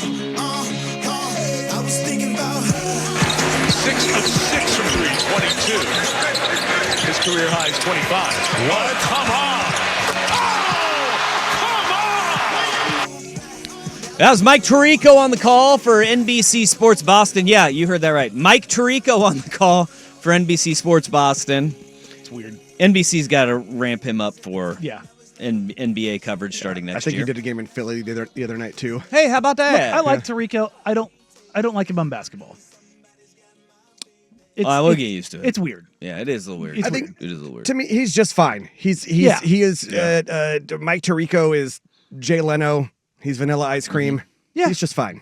I was thinking about her. 6 of 6 from 3, 22. His career high is 25. What? Come on! That was Mike Tirico on the call for NBC Sports Boston. Yeah, you heard that right. Mike Tirico on the call for NBC Sports Boston. It's weird. NBC's got to ramp him up for NBA coverage starting next year. I think he did a game in Philly the other night too. Hey, how about that? Look, I like Tirico. I don't like him on basketball. We'll get used to it. It's weird. Yeah, it is a little weird. I think it is a little weird. To me, he's just fine. He is. Mike Tirico is Jay Leno. He's Vanilla Ice Cream. Yeah, he's just fine.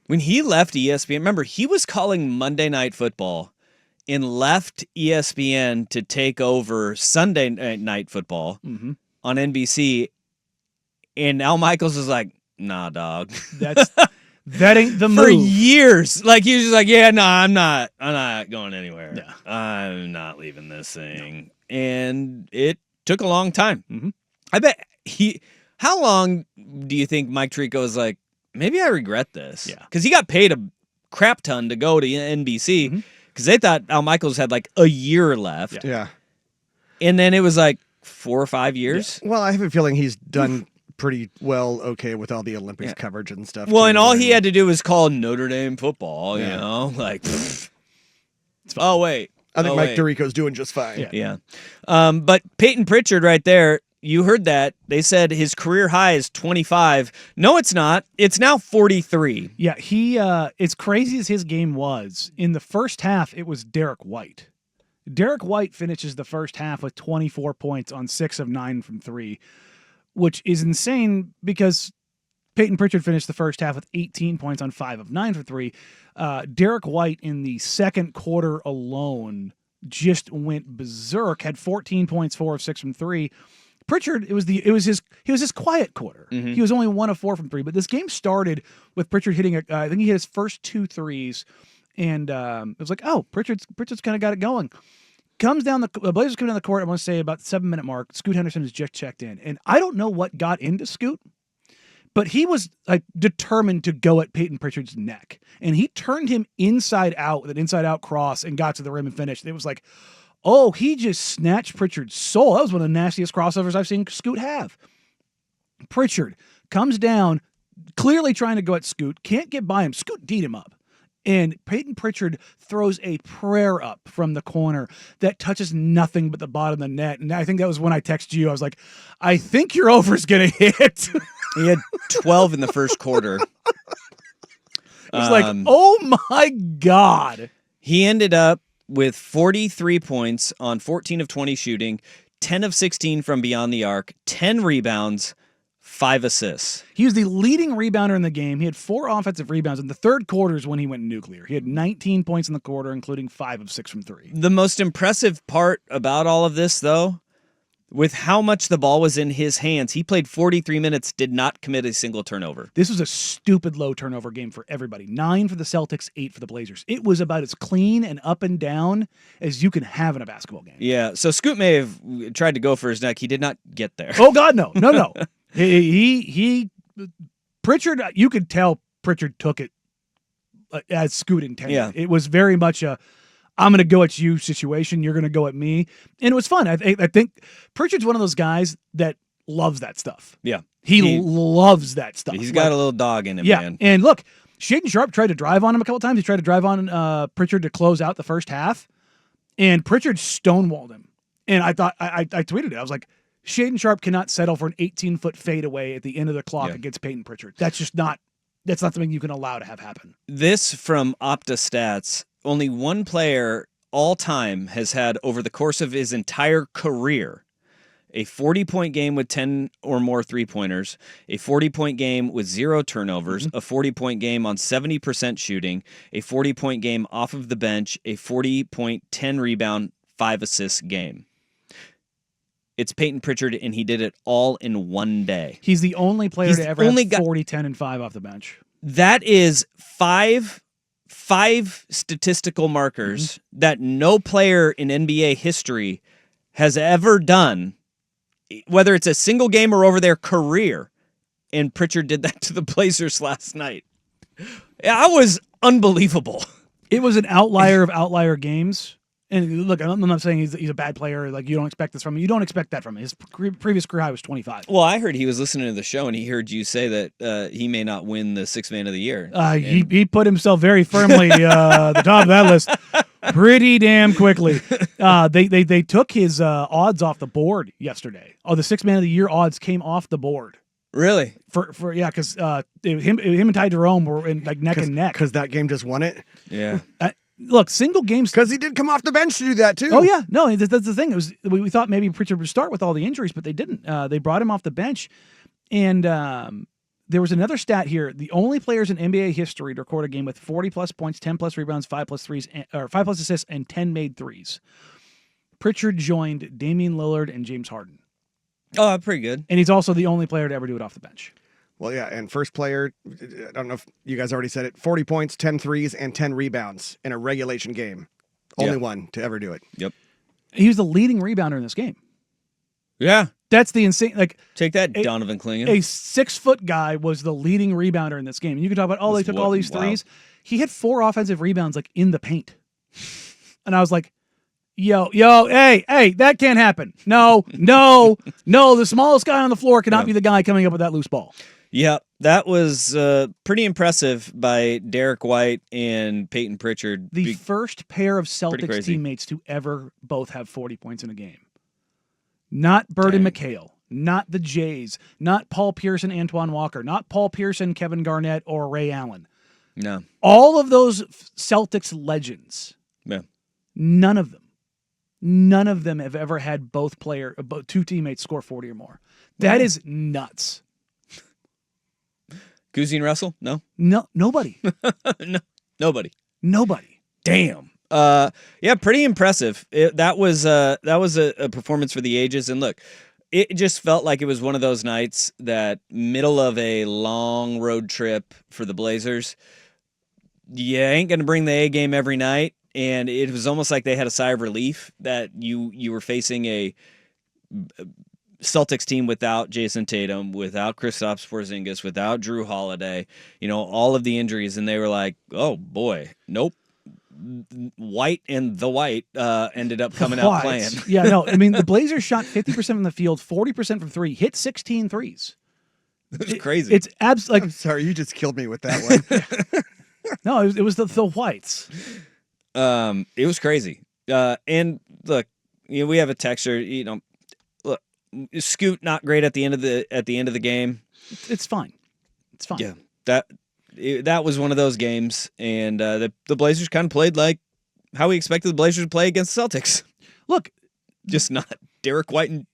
When he left ESPN, remember he was calling Monday Night Football and left ESPN to take over Sunday Night Football on NBC. And Al Michaels was like, "Nah, dog, that ain't the move." For years, like he was just like, "Yeah, no, I'm not going anywhere. Yeah. I'm not leaving this thing." And it took a long time. Mm-hmm. I bet How long do you think Mike Tirico was like, maybe I regret this? Yeah, because he got paid a crap ton to go to NBC because they thought Al Michaels had like a year left. Yeah, and then it was like 4 or 5 years. Yeah. Well, I have a feeling he's done pretty well, with all the Olympics coverage and stuff. Well, and all he had to do was call Notre Dame football, you know? Like, oh, wait. I think Mike Tirico's doing just fine. Yeah. But Payton Pritchard right there, you heard that. They said his career high is 25. No, it's not. It's now 43. Yeah, he as crazy as his game was, in the first half, it was Derek White. Derek White finishes the first half with 24 points on 6 of 9 from 3, which is insane because Payton Pritchard finished the first half with 18 points on 5 of 9 for 3. Derek White in the second quarter alone just went berserk, had 14 points, 4 of 6 from 3. Pritchard, he was his quiet quarter. Mm-hmm. He was only 1 of 4 from 3, but this game started with Pritchard hitting I think he hit his first 2 threes, and it was like, oh, Pritchard's kind of got it going. Comes down the Blazers come down the court. I want to say about the 7-minute mark. Scoot Henderson has just checked in, and I don't know what got into Scoot, but he was like determined to go at Payton Pritchard's neck, and he turned him inside out with an inside out cross and got to the rim and finished. It was like, oh, he just snatched Pritchard's soul. That was one of the nastiest crossovers I've seen Scoot have. Pritchard comes down, clearly trying to go at Scoot, can't get by him. Scoot D'd him up. And Payton Pritchard throws a prayer up from the corner that touches nothing but the bottom of the net. And I think that was when I texted you. I was like, I think your over's going to hit. He had 12 in the first quarter. It was like, oh my God. He ended up with 43 points on 14 of 20 shooting, 10 of 16 from beyond the arc, 10 rebounds, 5 assists. He was the leading rebounder in the game. He had 4 offensive rebounds. In the third quarter is when he went nuclear. He had 19 points in the quarter, including 5 of 6 from 3. The most impressive part about all of this, though, with how much the ball was in his hands, he played 43 minutes, did not commit a single turnover. This was a stupid low turnover game for everybody. 9 for the Celtics, 8 for the Blazers. It was about as clean and up and down as you can have in a basketball game. Yeah, so Scoot may have tried to go for his neck. He did not get there. Oh, God, no. No. Pritchard, you could tell Pritchard took it as Scoot intended. Yeah. It was very much a, I'm going to go at you situation. You're going to go at me. And it was fun. I think Pritchard's one of those guys that loves that stuff. Yeah. He loves that stuff. He's got a little dog in him, yeah. man. And look, Shaedon Sharpe tried to drive on him a couple times. He tried to drive on Pritchard to close out the first half. And Pritchard stonewalled him. And I thought, I tweeted it. I was like, Shaedon Sharpe cannot settle for an 18-foot fadeaway at the end of the clock against Payton Pritchard. That's not something you can allow to have happen. This from Opta Stats, only one player all time has had over the course of his entire career a 40-point game with 10 or more three-pointers, a 40-point game with 0 turnovers, a 40-point game on 70% shooting, a 40-point game off of the bench, a 40-point, 10-rebound, 5-assist game. It's Payton Pritchard, and he did it all in one day. He's the only player to ever have 40, 10, and 5 off the bench. That is five statistical markers that no player in NBA history has ever done, whether it's a single game or over their career. And Pritchard did that to the Blazers last night. I was unbelievable. It was an outlier of outlier games. And look, I'm not saying he's a bad player. Like, you don't expect this from him. You don't expect that from him. His previous career high was 25. Well, I heard he was listening to the show, and he heard you say that he may not win the Sixth Man of the Year. He put himself very firmly at the top of that list pretty damn quickly. They took his odds off the board yesterday. Oh, the Sixth Man of the Year odds came off the board. Really? Because him and Ty Jerome were in like neck and neck. Because that game just won it. Yeah. Look, single games. Because he did come off the bench to do that too. Oh yeah, no, that's the thing. It was we thought maybe Pritchard would start with all the injuries, but they didn't. They brought him off the bench, and there was another stat here. The only players in NBA history to record a game with 40+ points, 10+ rebounds, 5+ threes, or 5+ assists, and 10 made threes. Pritchard joined Damian Lillard and James Harden. Oh, pretty good. And he's also the only player to ever do it off the bench. Well, yeah, and first player, I don't know if you guys already said it, 40 points, 10 threes, and 10 rebounds in a regulation game. Only one to ever do it. Yep. He was the leading rebounder in this game. Yeah. That's the insane, like... Take that, Donovan Clingan. A 6-foot guy was the leading rebounder in this game. And you can talk about, they took all these threes. He had 4 offensive rebounds, like, in the paint. And I was like, yo, hey, that can't happen. No, the smallest guy on the floor cannot be the guy coming up with that loose ball. Yeah, that was pretty impressive by Derek White and Payton Pritchard. The first pair of Celtics teammates to ever both have 40 points in a game. Not Bird and McHale, not the Jays, not Paul Pierce and Antoine Walker, not Paul Pierce and Kevin Garnett or Ray Allen. No. All of those Celtics legends, none of them have ever had two teammates score 40 or more. That is nuts. Guzzi and Russell? No, nobody. No, nobody. Damn. Yeah, pretty impressive. That was a performance for the ages. And look, it just felt like it was one of those nights that middle of a long road trip for the Blazers. You ain't gonna bring the A game every night, and it was almost like they had a sigh of relief that you were facing a Celtics team without Jason Tatum, without Kristaps Porzingis, without Drew Holiday, all of the injuries, and they were like, oh boy, nope. White and the White ended up coming out playing. Yeah, no, I mean, the Blazers shot 50% from the field, 40% from three, hit 16 threes. It was crazy. It's absolutely. I'm sorry, you just killed me with that one. No, it was the Whites. It was crazy. And look, we have a texture. Look, Scoot not great at the end of the game. It's fine. It's fine. Yeah, that was one of those games, and the Blazers kind of played like how we expected the Blazers to play against the Celtics. Look, just not Derek White and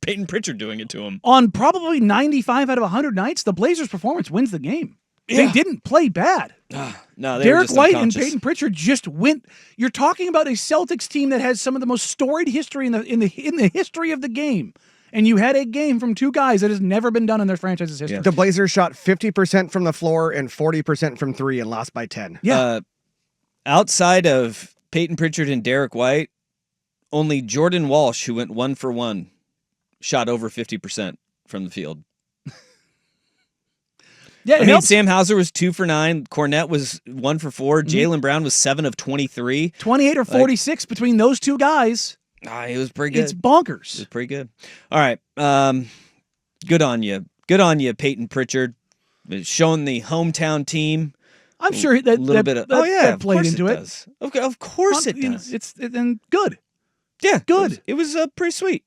Payton Pritchard doing it to him. On probably 95 out of 100 nights, the Blazers' performance wins the game. Yeah. They didn't play bad. No, they Derek were just White unconscious. and Payton Pritchard just went. You're talking about a Celtics team that has some of the most storied history in the history of the game, and you had a game from two guys that has never been done in their franchise's history. Yeah. The Blazers shot 50% from the floor and 40% from three and lost by 10. Yeah. Outside of Payton Pritchard and Derek White, only Jordan Walsh, who went 1 for 1, shot over 50% from the field. Yeah, I mean, Sam Hauser was 2 for 9. Cornette was 1 for 4. Mm-hmm. Jaylen Brown was 7 of 23. 28 or 46 between those two guys. It was pretty good. It's bonkers. It was pretty good. All right. Good on you. Good on you, Payton Pritchard. Showing the hometown team. I'm sure that played into it. Does. Of course it does. It's good. Yeah. Good. It was pretty sweet.